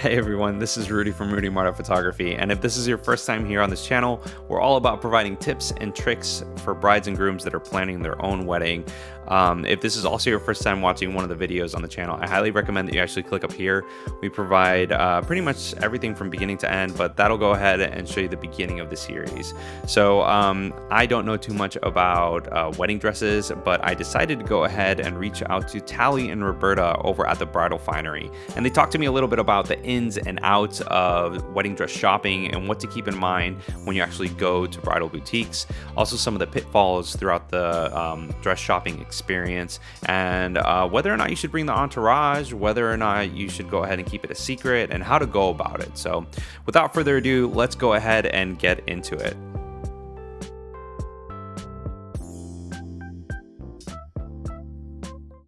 Hey everyone, this is Rudy from Rudy Marta Photography, and if this is your first time here on this channel, we're all about providing tips and tricks for brides and grooms that are planning their own wedding. If this is also your first time watching one of the videos on the channel, I highly recommend that you actually click up here. We provide pretty much everything from beginning to end, but that'll go ahead and show you the beginning of the series. So I don't know too much about wedding dresses, but I decided to go ahead and reach out to Tali and Roberta over at the Bridal Finery, and they talked to me a little bit about the ins and outs of wedding dress shopping and what to keep in mind when you actually go to bridal boutiques. Also some of the pitfalls throughout the dress shopping experience, and whether or not you should bring the entourage, whether or not you should go ahead and keep it a secret, and how to go about it. So without further ado, let's go ahead and get into it.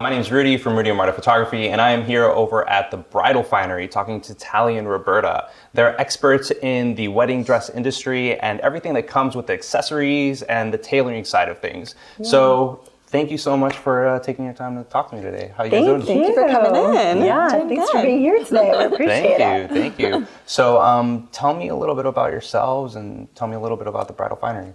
My name is Rudy from Rudy Marta Photography, and I am here over at the Bridal Finery talking to Tali and Roberta. They're experts in the wedding dress industry and everything that comes with the accessories and the tailoring side of things. Yeah. So thank you so much for taking your time to talk to me today. How are you guys doing? Thank you for coming in. Yeah, thanks for being here today. I appreciate it. Thank you. So tell me a little bit about yourselves and tell me a little bit about the Bridal Finery.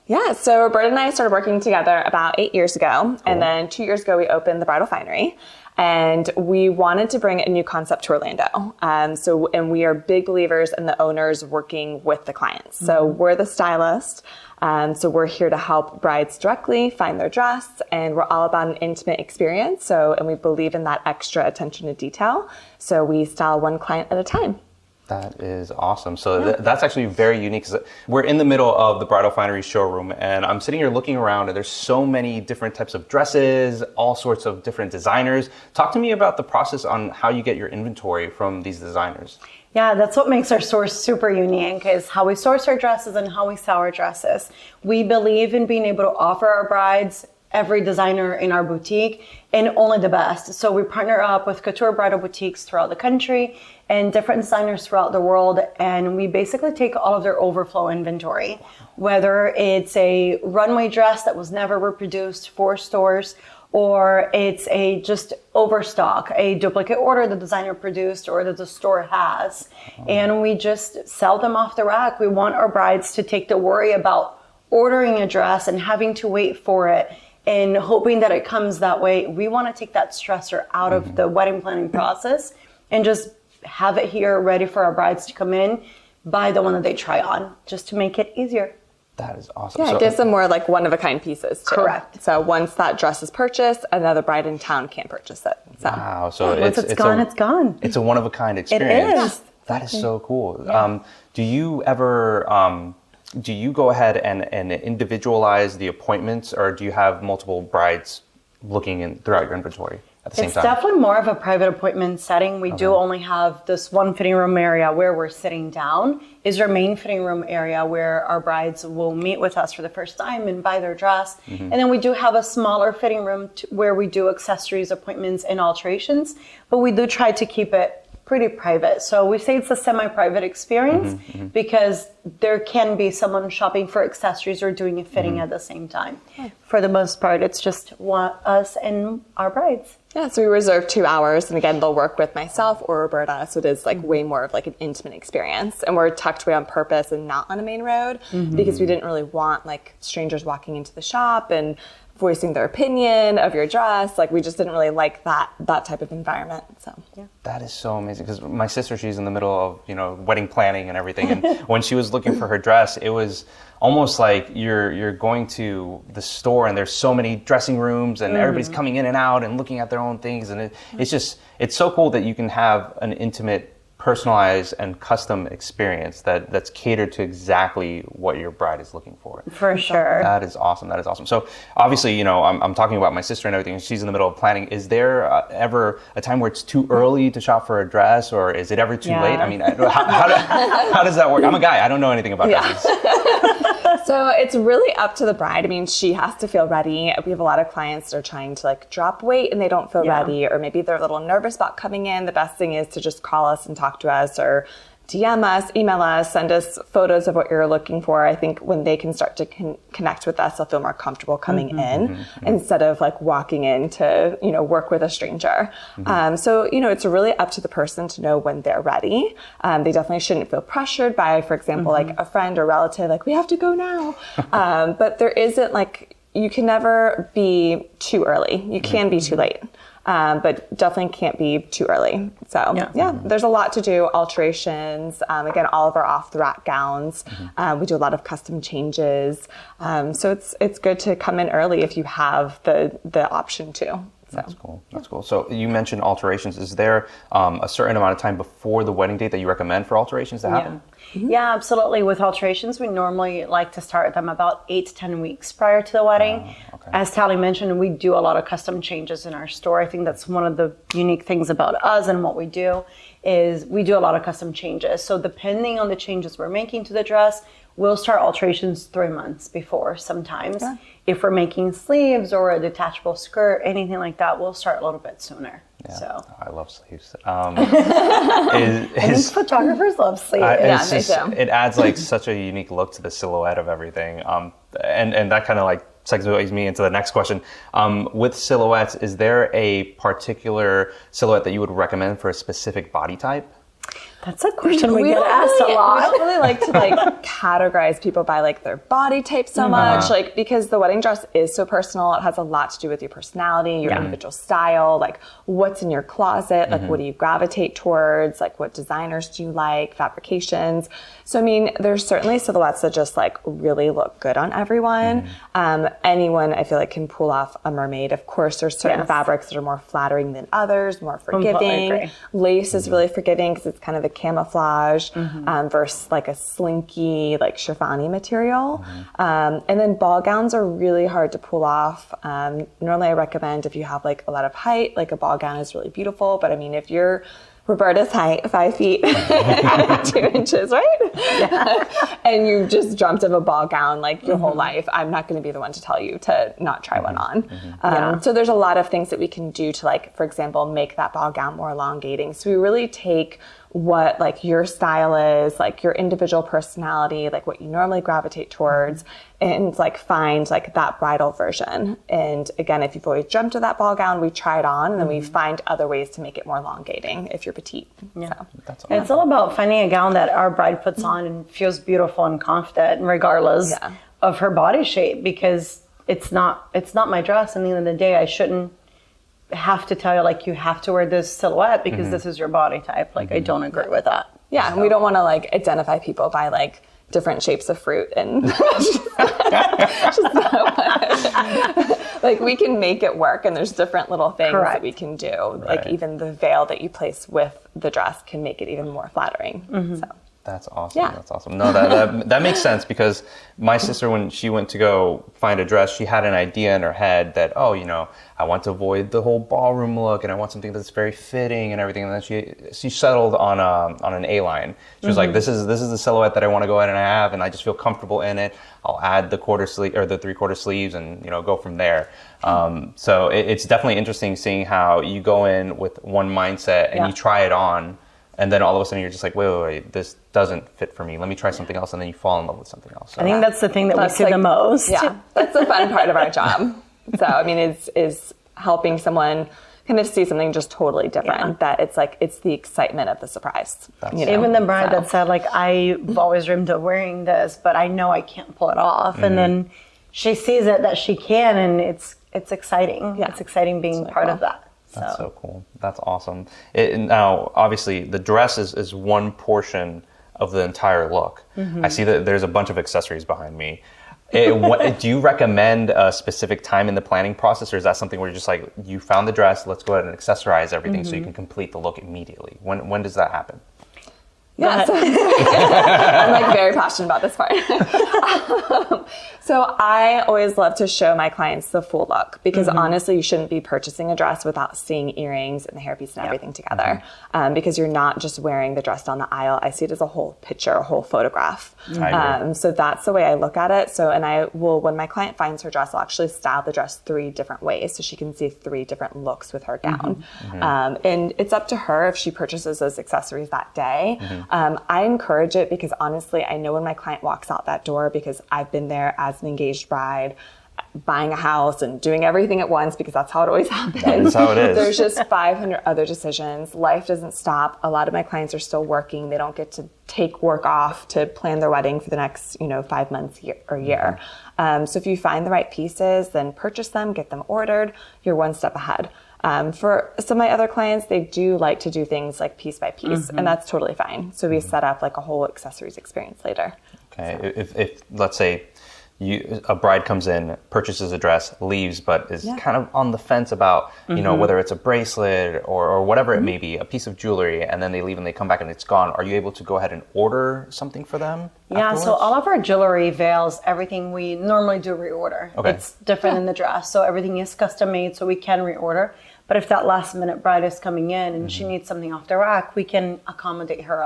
Yeah, so Roberta and I started working together about 8 years ago. Cool. And then 2 years ago, we opened the Bridal Finery. And we wanted to bring a new concept to Orlando. And we are big believers in the owners working with the clients. So we're the stylist. So we're here to help brides directly find their dress, and we're all about an intimate experience. And we believe in that extra attention to detail. So we style one client at a time. That is awesome. So that's actually very unique. We're in the middle of the Bridal Finery showroom, and I'm sitting here looking around, and there's so many different types of dresses, all sorts of different designers. Talk to me about the process on how you get your inventory from these designers. Yeah, that's what makes our store super unique, is how we source our dresses and how we sell our dresses. We believe in being able to offer our brides every designer in our boutique and only the best. So we partner up with couture bridal boutiques throughout the country and different designers throughout the world, and we basically take all of their overflow inventory, whether it's a runway dress that was never reproduced for stores, or it's a just overstock, a duplicate order the designer produced or that the store has. And we just sell them off the rack. We want our brides to take the worry about ordering a dress and having to wait for it and hoping that it comes that way. We want to take that stressor out of the wedding planning process and just have it here ready for our brides to come in, buy the one that they try on, just to make it easier. That is awesome. Yeah, it gives them more like one-of-a-kind pieces too. Correct. So once that dress is purchased, another bride in town can't purchase it. So. Wow. So once it's gone, it's gone. It's a one-of-a-kind experience. It is. That is so cool. Yeah. Do you ever, do you go ahead and individualize the appointments, or do you have multiple brides looking in throughout your inventory at the same time? It's definitely more of a private appointment setting. We do only have this one fitting room area where we're sitting down is our main fitting room area where our brides will meet with us for the first time and buy their dress. And then we do have a smaller fitting room where we do accessories, appointments, and alterations, but we do try to keep it pretty private. So we say it's a semi-private experience because there can be someone shopping for accessories or doing a fitting at the same time. For the most part, it's just us and our brides. Yeah, so we reserve 2 hours, and again, they'll work with myself or Roberta, so it is like way more of like an intimate experience. And we're tucked away on purpose and not on a main road because we didn't really want like strangers walking into the shop and voicing their opinion of your dress. Like we just didn't really like that type of environment. So yeah. That is so amazing, because my sister, she's in the middle of wedding planning and everything, and when she was looking for her dress, it was almost like you're going to the store and there's so many dressing rooms and everybody's coming in and out and looking at their own things, and it's so cool that you can have an intimate, personalized and custom experience that's catered to exactly what your bride is looking for. For sure. That is awesome. That is awesome. So obviously, I'm talking about my sister and everything, and she's in the middle of planning. Is there ever a time where it's too early to shop for a dress, or is it ever too late? I mean, how does that work? I'm a guy. I don't know anything about dresses. So it's really up to the bride. I mean, she has to feel ready. We have a lot of clients that are trying to like drop weight and they don't feel ready, or maybe they're a little nervous about coming in. The best thing is to just call us and talk to us, or DM us, email us, send us photos of what you're looking for. I think when they can start to connect with us, they'll feel more comfortable coming in instead of like walking in to, work with a stranger. So, it's really up to the person to know when they're ready. They definitely shouldn't feel pressured by, for example, like a friend or relative, like we have to go now. But there isn't like, you can never be too early. You can be too late. But definitely can't be too early. So there's a lot to do. Alterations, again, all of our off the rack gowns. We do a lot of custom changes. So it's good to come in early if you have the option to. So. That's cool. So you mentioned alterations. Is there a certain amount of time before the wedding date that you recommend for alterations to happen? Yeah, absolutely. With alterations, we normally like to start them about 8 to 10 weeks prior to the wedding. Okay. As Tali mentioned, we do a lot of custom changes in our store. I think that's one of the unique things about us and what we do is we do a lot of custom changes. So depending on the changes we're making to the dress, we'll start alterations 3 months before sometimes. Yeah. If we're making sleeves or a detachable skirt, anything like that, we'll start a little bit sooner. Yeah, so I love sleeves. I think photographers love sleeves. They do. It adds like such a unique look to the silhouette of everything. And that kind of like segues me into the next question. With silhouettes, is there a particular silhouette that you would recommend for a specific body type? That's a question we get asked a lot. We don't really like to categorize people by their body type so much, because the wedding dress is so personal. It has a lot to do with your personality, your individual style, what's in your closet, what do you gravitate towards, what designers do you like, fabrications. So, I mean, there's certainly silhouettes that just really look good on everyone. Anyone I feel can pull off a mermaid. Of course, there's certain fabrics that are more flattering than others, more forgiving. Lace is really forgiving because it's kind of a camouflage versus a slinky chiffony material. And then ball gowns are really hard to pull off. Normally I recommend if you have a lot of height, a ball gown is really beautiful. But I mean, if you're Roberta's height, 5 feet, 2 inches, right? Yeah. And you just dreamt of a ball gown your whole life, I'm not going to be the one to tell you to not try one on. So there's a lot of things that we can do to for example, make that ball gown more elongating. So we really take what your style is, your individual personality, what you normally gravitate towards, and find that bridal version. And again, if you've always dreamt of that ball gown, we try it on, and then we find other ways to make it more elongating if you're petite. Yeah, so. That's awesome. It's all about finding a gown that our bride puts on and feels beautiful and confident, regardless of her body shape, because it's not my dress. At the end of the day, I shouldn't have to tell you you have to wear this silhouette because this is your body type. I don't agree with that. Yeah, and we don't want to identify people by different shapes of fruit and we can make it work, and there's different little things that we can do. Even the veil that you place with the dress can make it even more flattering. So. That's awesome. Yeah. That's awesome. No, that makes sense, because my sister, when she went to go find a dress, she had an idea in her head that, I want to avoid the whole ballroom look, and I want something that's very fitting and everything. And then she settled on an A-line. She was like, this is the silhouette that I want to go ahead and have, and I just feel comfortable in it. I'll add the quarter sleeve or the 3/4 sleeves, and go from there. So it's definitely interesting seeing how you go in with one mindset and you try it on. And then all of a sudden you're just wait, this doesn't fit for me. Let me try something else. And then you fall in love with something else. So I think that's the thing that we see the most. Yeah, that's the fun part of our job. So, I mean, is helping someone kind of see something just totally different. That it's the excitement of the surprise. Even the bride that said, I've always dreamed of wearing this, but I know I can't pull it off. And then she sees it that she can, and it's exciting. Yeah. It's exciting being part of that. That's so cool. That's awesome. Now, obviously, the dress is one portion of the entire look. I see that there's a bunch of accessories behind me. Do you recommend a specific time in the planning process, or is that something where you're just you found the dress, let's go ahead and accessorize everything so you can complete the look immediately? When does that happen? Yeah, I'm very passionate about this part. So I always love to show my clients the full look, because honestly, you shouldn't be purchasing a dress without seeing earrings and the hairpiece and everything together, because you're not just wearing the dress down the aisle. I see it as a whole picture, a whole photograph. So that's the way I look at it. So, and I will, when my client finds her dress, I'll actually style the dress 3 different ways so she can see 3 different looks with her gown. And it's up to her if she purchases those accessories that day. I encourage it because honestly, I know when my client walks out that door, because I've been there as an engaged bride, buying a house and doing everything at once, because that's how it always happens. That's how it is. There's just 500 other decisions. Life doesn't stop. A lot of my clients are still working. They don't get to take work off to plan their wedding for the next, 5 months or year. So if you find the right pieces, then purchase them, get them ordered. You're one step ahead. For some of my other clients, they do like to do things like piece by piece, and that's totally fine. So we set up like a whole accessories experience later. Okay. So. If let's say a bride comes in, purchases a dress, leaves, but is kind of on the fence about, whether it's a bracelet or whatever it may be, a piece of jewelry, and then they leave and they come back and it's gone. Are you able to go ahead and order something for them? Yeah, afterwards? so all of our jewelry, veils, everything we normally do reorder. Okay. It's different in the dress, so everything is custom made, so we can reorder. But if that last minute bride is coming in and she needs something off the rack, we can accommodate her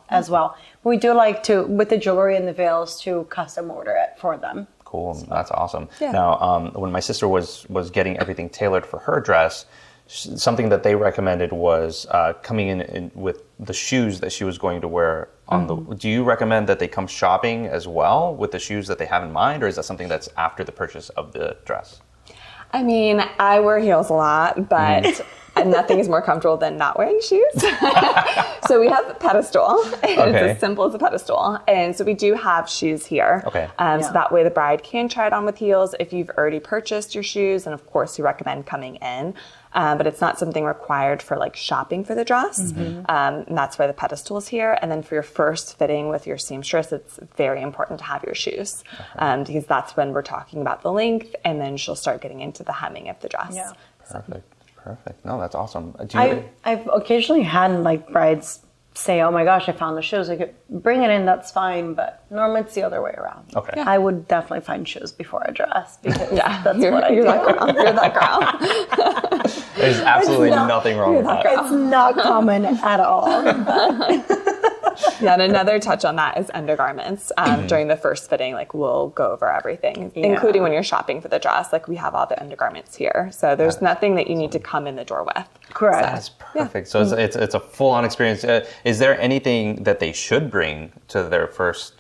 as well. We do like to, with the jewelry and the veils, to custom order it for them. Cool. That's awesome. Yeah. Now, when my sister was getting everything tailored for her dress, something that they recommended was coming in with the shoes that she was going to wear on the. Do you recommend that they come shopping as well with the shoes that they have in mind, or is that something that's after the purchase of the dress? I mean, I wear heels a lot, but nothing is more comfortable than not wearing shoes. So we have a pedestal. It's as simple as a pedestal. And so we do have shoes here. Okay. So that way the bride can try it on with heels. If you've already purchased your shoes, and of course we recommend coming in. But it's not something required for like shopping for the dress. And that's why the pedestal is here. And then for your first fitting with your seamstress, it's very important to have your shoes because that's when we're talking about the length, and then she'll start getting into the hemming of the dress. Yeah. Perfect. No, that's awesome. I've occasionally had like brides say, "Oh my gosh, I found the shoes. I could bring it in. That's fine." But normally it's the other way around. Okay. Yeah. I would definitely find shoes before a dress because that's you're, what I you're do. That girl. You're that girl. There's absolutely nothing wrong with that. It's not common at all. Yeah, and another touch on that is undergarments. During the first fitting, like we'll go over everything, including when you're shopping for the dress. Like we have all the undergarments here, so there's nothing that you need to come in the door with. Correct. That's perfect. So it's a full-on experience. Is there anything that they should bring to their first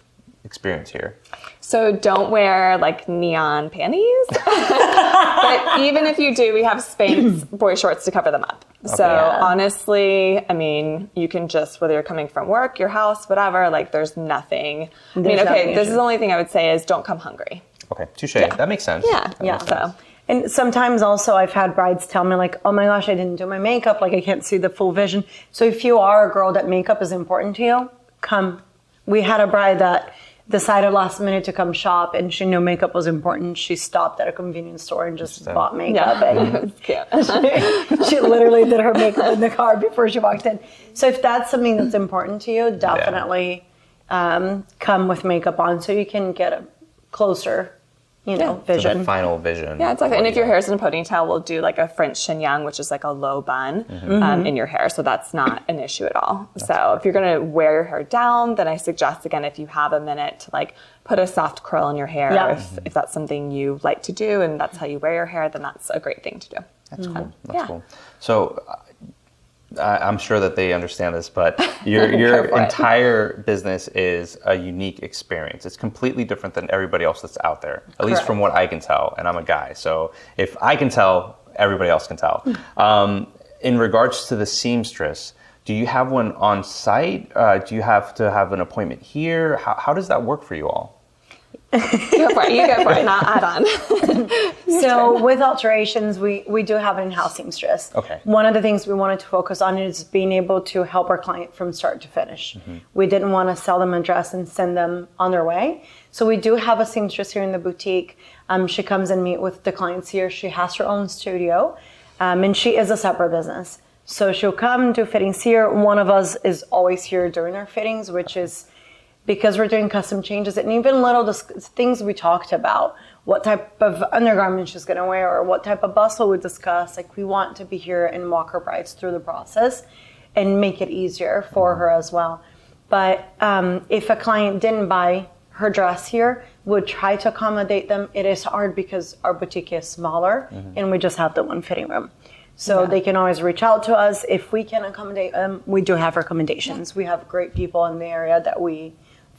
experience here? So don't wear like neon panties. But even if you do, we have Spanx boy shorts to cover them up. So honestly, I mean, you can just, whether you're coming from work, your house, whatever, like there's nothing. This is the only thing I would say is don't come hungry. Okay, touche. That makes sense. So. And sometimes also I've had brides tell me like, "Oh my gosh, I didn't do my makeup. Like I can't see the full vision." So if you are a girl that makeup is important to you, come. We had a bride that decided last minute to come shop, and she knew makeup was important. She stopped at a convenience store and just bought makeup. And she literally did her makeup in the car before she walked in. So if that's something that's important to you, definitely come with makeup on so you can get a closer, vision. So the final vision. Yeah, exactly. And if your hair's in a ponytail, we'll do like a French chignon, which is like a low bun in your hair. So that's not an issue at all. So if you're going to wear your hair down, then I suggest, again, if you have a minute to like put a soft curl in your hair, if that's something you like to do and that's how you wear your hair, then that's a great thing to do. That's cool. That's cool. So I'm sure that they understand this, but your entire business is a unique experience. It's completely different than everybody else that's out there, at least from what I can tell. And I'm a guy, so if I can tell, everybody else can tell. In regards to the seamstress, do you have one on site? Do you have to have an appointment here? How does that work for you all? Go for it. You go for it, not add on. So with alterations, we do have an in-house seamstress. Okay. One of the things we wanted to focus on is being able to help our client from start to finish. We didn't want to sell them a dress and send them on their way. So we do have a seamstress here in the boutique. She comes and meet with the clients here. She has her own studio, and she is a separate business. So she'll come do fittings here. One of us is always here during our fittings, which is because we're doing custom changes and even little things we talked about, what type of undergarment she's going to wear or what type of bustle we discuss. Like we want to be here and walk our brides through the process and make it easier for her as well. But if a client didn't buy her dress here, we'll try to accommodate them. It is hard because our boutique is smaller and we just have the one fitting room. So they can always reach out to us. If we can accommodate them, we do have recommendations. We have great people in the area that we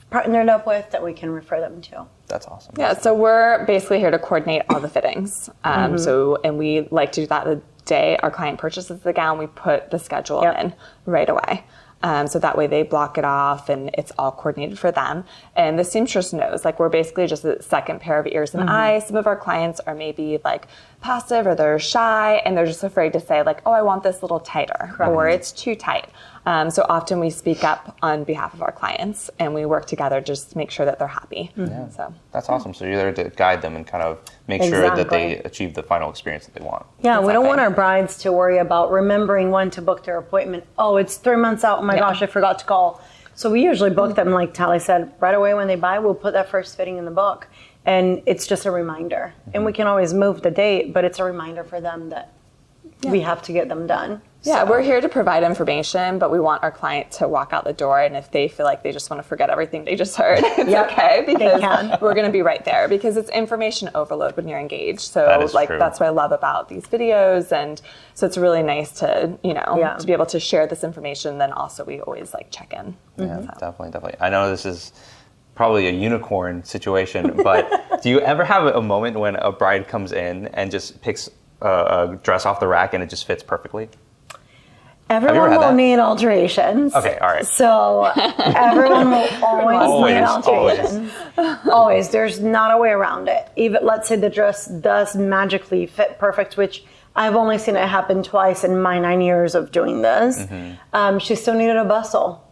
partnered up with that we can refer them to. That's awesome. Yeah, so we're basically here to coordinate all the fittings. And we like to do that the day our client purchases the gown, we put the schedule in right away. So that way they block it off and it's all coordinated for them. And the seamstress knows, like, we're basically just a second pair of ears and eyes. Some of our clients are maybe like passive or they're shy and they're just afraid to say like, oh, I want this a little tighter or it's too tight. So often we speak up on behalf of our clients and we work together just to make sure that they're happy. So that's awesome. So you're there to guide them and kind of make sure that they achieve the final experience that they want. Yeah, we don't want our brides to worry about remembering when to book their appointment. Oh, it's 3 months out. Oh my gosh, I forgot to call. So we usually book them, like Tali said, right away when they buy. We'll put that first fitting in the book. And it's just a reminder. And we can always move the date, but it's a reminder for them that we have to get them done. Yeah, we're here to provide information, but we want our client to walk out the door, and if they feel like they just want to forget everything they just heard, it's okay, because we're going to be right there, because it's information overload when you're engaged. So that's what I love about these videos, and so it's really nice to, to be able to share this information. Then also we always like check in. Yeah, definitely. I know this is probably a unicorn situation, but do you ever have a moment when a bride comes in and just picks a dress off the rack and it just fits perfectly? Everyone will need alterations. Okay, all right. So everyone will always need alterations. Always. There's not a way around it. Even, let's say the dress does magically fit perfect, which I've only seen it happen twice in my 9 years of doing this. She still needed a bustle.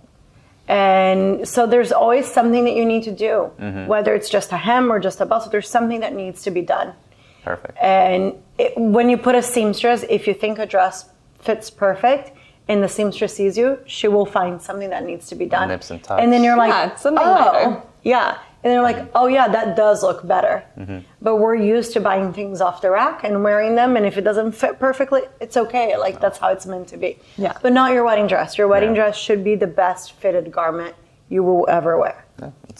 And so there's always something that you need to do, whether it's just a hem or just a bustle. There's something that needs to be done. Perfect. And when you put a seamstress, if you think a dress fits perfect, and the seamstress sees you, she will find something that needs to be done. Nips and tucks. And then you're like, something better. Yeah. And they're like, oh yeah, that does look better. But we're used to buying things off the rack and wearing them. And if it doesn't fit perfectly, it's okay. Like that's how it's meant to be. Yeah. But not your wedding dress. Your wedding dress should be the best fitted garment you will ever wear.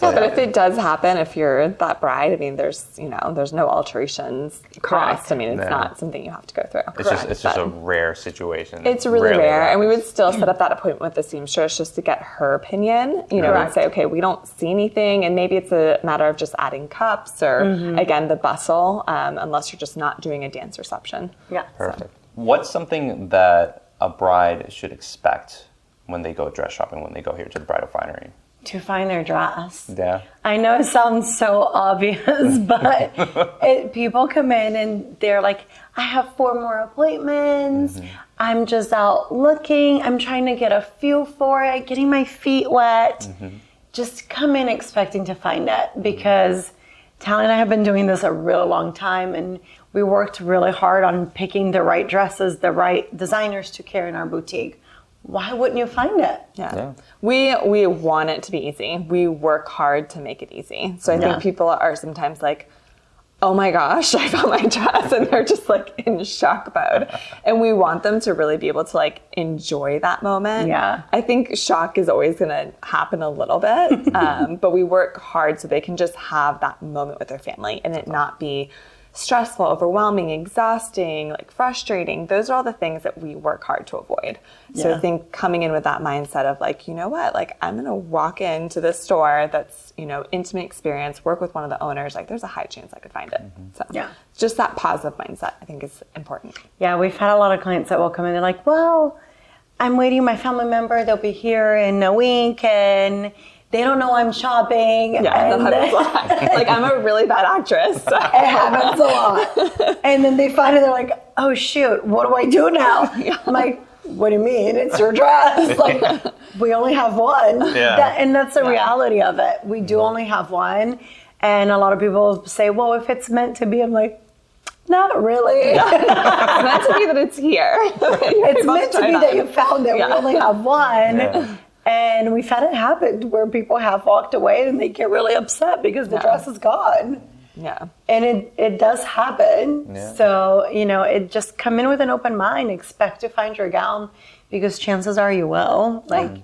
But if it does happen, if you're that bride, I mean, there's no alterations cost. I mean, it's not something you have to go through. It's just a rare situation. It's really rare. And we would still set up that appointment with the seamstress just to get her opinion, and say, okay, we don't see anything. And maybe it's a matter of just adding cups or, again, the bustle, unless you're just not doing a dance reception. Yeah. Perfect. What's something that a bride should expect when they go dress shopping, when they go here to the Bridal Finery? To find their dress. Yeah. I know it sounds so obvious, but people come in and they're like, I have 4 more appointments. I'm just out looking. I'm trying to get a feel for it, getting my feet wet. Just come in expecting to find it, because Tali and I have been doing this a really long time, and we worked really hard on picking the right dresses, the right designers to carry in our boutique. Why wouldn't you find it? Yeah. We want it to be easy. We work hard to make it easy. So I think people are sometimes like, oh my gosh, I found my dress, and they're just like in shock mode. And we want them to really be able to like enjoy that moment. Yeah. I think shock is always going to happen a little bit, but we work hard so they can just have that moment with their family and it not be stressful, overwhelming, exhausting, like frustrating. Those are all the things that we work hard to avoid. So I think coming in with that mindset of like, you know what, like I'm going to walk into this store that's, intimate experience, work with one of the owners, like there's a high chance I could find it. So just that positive mindset I think is important. Yeah, we've had a lot of clients that will come in, they're like, well, I'm waiting my family member, they'll be here in a week, and they don't know I'm shopping. Yeah, that happens a lot. Like, I'm a really bad actress. So. It happens a lot. And then they find it, they're like, oh, shoot, what do I do now? I'm like, what do you mean? It's your dress. Like, we only have one. Yeah. And that's the reality of it. We do only have one. And a lot of people say, well, if it's meant to be, I'm like, not really. Yeah. It's meant to be that it's here. It's meant to be that you found it. Yeah. We only have one. Yeah. And we've had it happen where people have walked away and they get really upset because the dress is gone. Yeah. And it does happen. Yeah. So, it just come in with an open mind, expect to find your gown, because chances are you will. Like,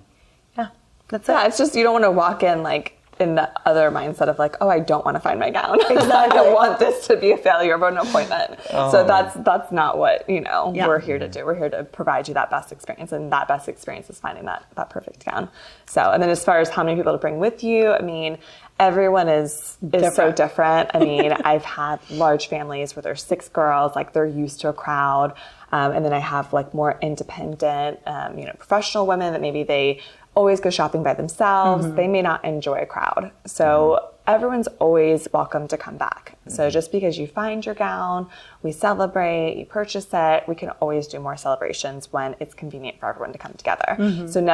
that's it. Yeah, it's just, you don't want to walk in like in the other mindset of like, oh, I don't want to find my gown. I don't want this to be a failure of an appointment. So that's not what, we're here to do. We're here to provide you that best experience, and that best experience is finding that perfect gown. So, and then as far as how many people to bring with you, I mean, everyone is so different. I mean, I've had large families where there's 6 girls, like they're used to a crowd. And then I have like more independent, professional women that maybe they always go shopping by themselves. They may not enjoy a crowd. So everyone's always welcome to come back. So just because you find your gown, we celebrate, you purchase it, we can always do more celebrations when it's convenient for everyone to come together. So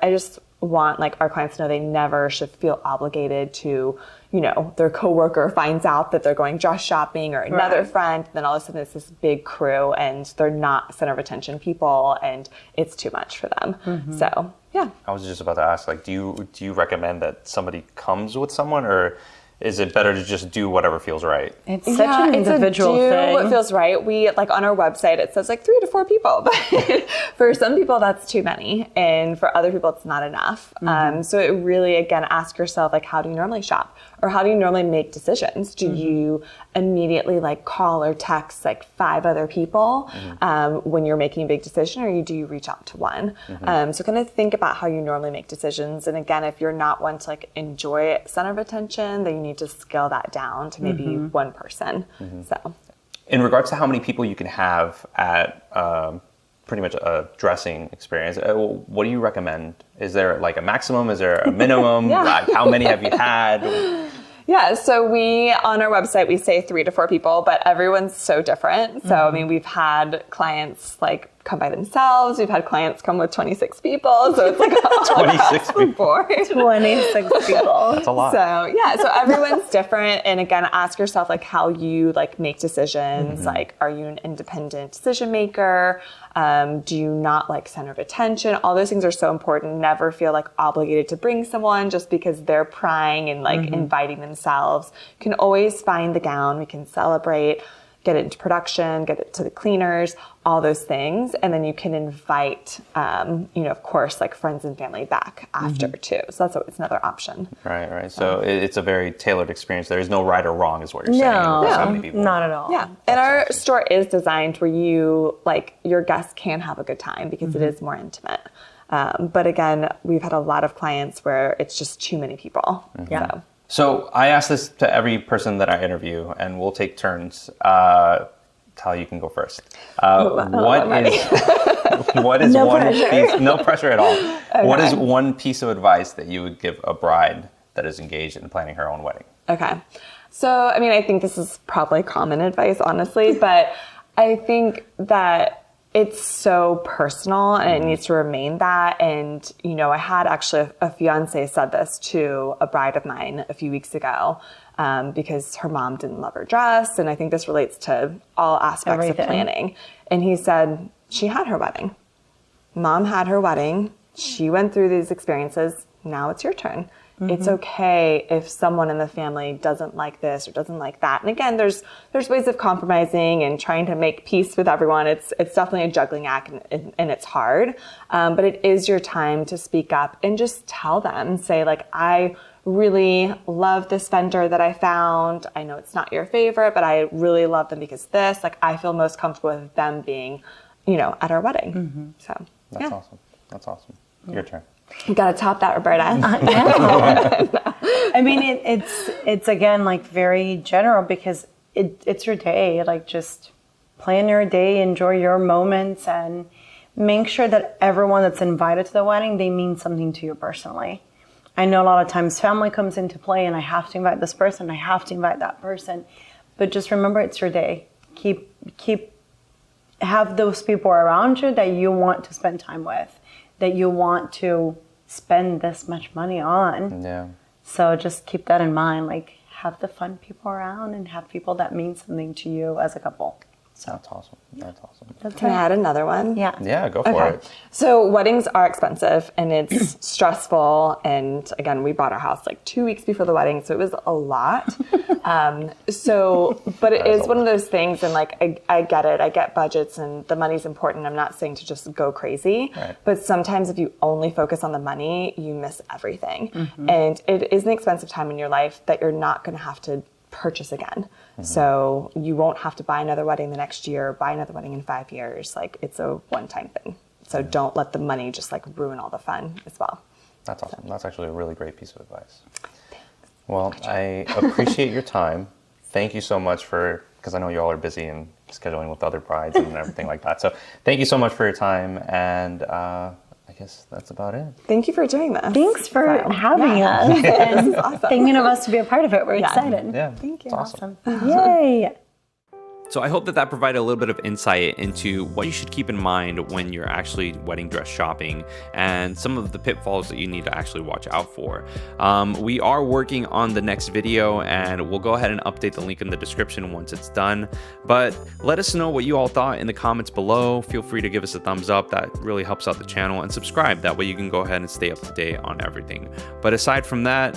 I just want like our clients to know they never should feel obligated to, their coworker finds out that they're going dress shopping, or another friend, then all of a sudden it's this big crew and they're not center of attention people and it's too much for them. So yeah. I was just about to ask, like, do you recommend that somebody comes with someone, or is it better to just do whatever feels right? It's such an individual thing. What feels right. We like on our website it says like 3 to 4 people, but for some people that's too many, and for other people it's not enough. So it really, again, ask yourself like, how do you normally shop, or how do you normally make decisions? Do you immediately like call or text like 5 other people when you're making a big decision, or do you reach out to one? So kind of think about how you normally make decisions. And again, if you're not one to like enjoy center of attention, then you need to scale that down to maybe one person. So, in regards to how many people you can have at pretty much a dressing experience, what do you recommend? Is there like a maximum? Is there a minimum? Like, how many have you had? Yeah, so on our website, we say 3 to 4 people, but everyone's so different. So, I mean, we've had clients like come by themselves. We've had clients come with 26 people. So it's like 26 people. 26 people. That's a lot. So yeah, so everyone's different. And again, ask yourself like how you like make decisions. Like, are you an independent decision maker? Do you not like center of attention? All those things are so important. Never feel like obligated to bring someone just because they're prying and like inviting themselves. You can always find the gown. We can celebrate, get it into production, get it to the cleaners, all those things. And then you can invite, of course, like friends and family back after too. So that's always another option. Right. So it's a very tailored experience. There is no right or wrong is what you're saying. No, not at all. Yeah. And our store is designed where your guests can have a good time because it is more intimate. But again, we've had a lot of clients where it's just too many people. So I ask this to every person that I interview, and we'll take turns. Tali, you can go first. What is No one pressure. piece? No pressure at all. Okay. What is one piece of advice that you would give a bride that is engaged in planning her own wedding? Okay. So, I mean, I think this is probably common advice, honestly, but I think that it's so personal and it needs to remain that. And, I had actually a fiance said this to a bride of mine a few weeks ago because her mom didn't love her dress. And I think this relates to all aspects of planning. And he said, she had her wedding. Mom had her wedding. She went through these experiences. Now it's your turn. It's okay if someone in the family doesn't like this or doesn't like that. And again, there's ways of compromising and trying to make peace with everyone. It's definitely a juggling act and it's hard. But it is your time to speak up and just tell them, say like, I really love this vendor that I found. I know it's not your favorite, but I really love them because this, like, I feel most comfortable with them being, at our wedding. So That's awesome. That's awesome. Your turn. You gotta top that, Roberta. I mean, it's again like very general because it's your day. Like, just plan your day, enjoy your moments, and make sure that everyone that's invited to the wedding, they mean something to you personally. I know a lot of times family comes into play, and I have to invite this person, I have to invite that person, but just remember it's your day. Have those people around you that you want to spend time with, that you want to spend this much money on. Yeah. So just keep that in mind. Like, have the fun people around and have people that mean something to you as a couple. So That's awesome. That's awesome. Can I add another one? yeah. Yeah, go for it. So weddings are expensive and it's stressful. And again, we bought our house like 2 weeks before the wedding, so it was a lot. But it is one of those things, and like I get it. I get budgets and the money's important. I'm not saying to just go crazy, Right. but sometimes if you only focus on the money, you miss everything. And it is an expensive time in your life that you're not going to have to purchase again. So you won't have to buy another wedding the next year, buy another wedding in 5 years. Like, it's a one-time thing. So don't let the money just like ruin all the fun as well. That's awesome. That's actually a really great piece of advice. Well, I appreciate your time. Thank you so much because I know you all are busy and scheduling with other brides and everything like that. So thank you so much for your time. And I guess that's about it. Thank you for doing this. Thanks for having us and thinking of us to be a part of it. We're excited. Yeah. Thank you. It's awesome. Yay. So I hope that provided a little bit of insight into what you should keep in mind when you're actually wedding dress shopping and some of the pitfalls that you need to actually watch out for. We are working on the next video, and we'll go ahead and update the link in the description once it's done. But let us know what you all thought in the comments below. Feel free to give us a thumbs up. That really helps out the channel, and subscribe. That way you can go ahead and stay up to date on everything. But aside from that,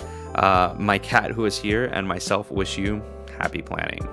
my cat who is here and myself wish you happy planning.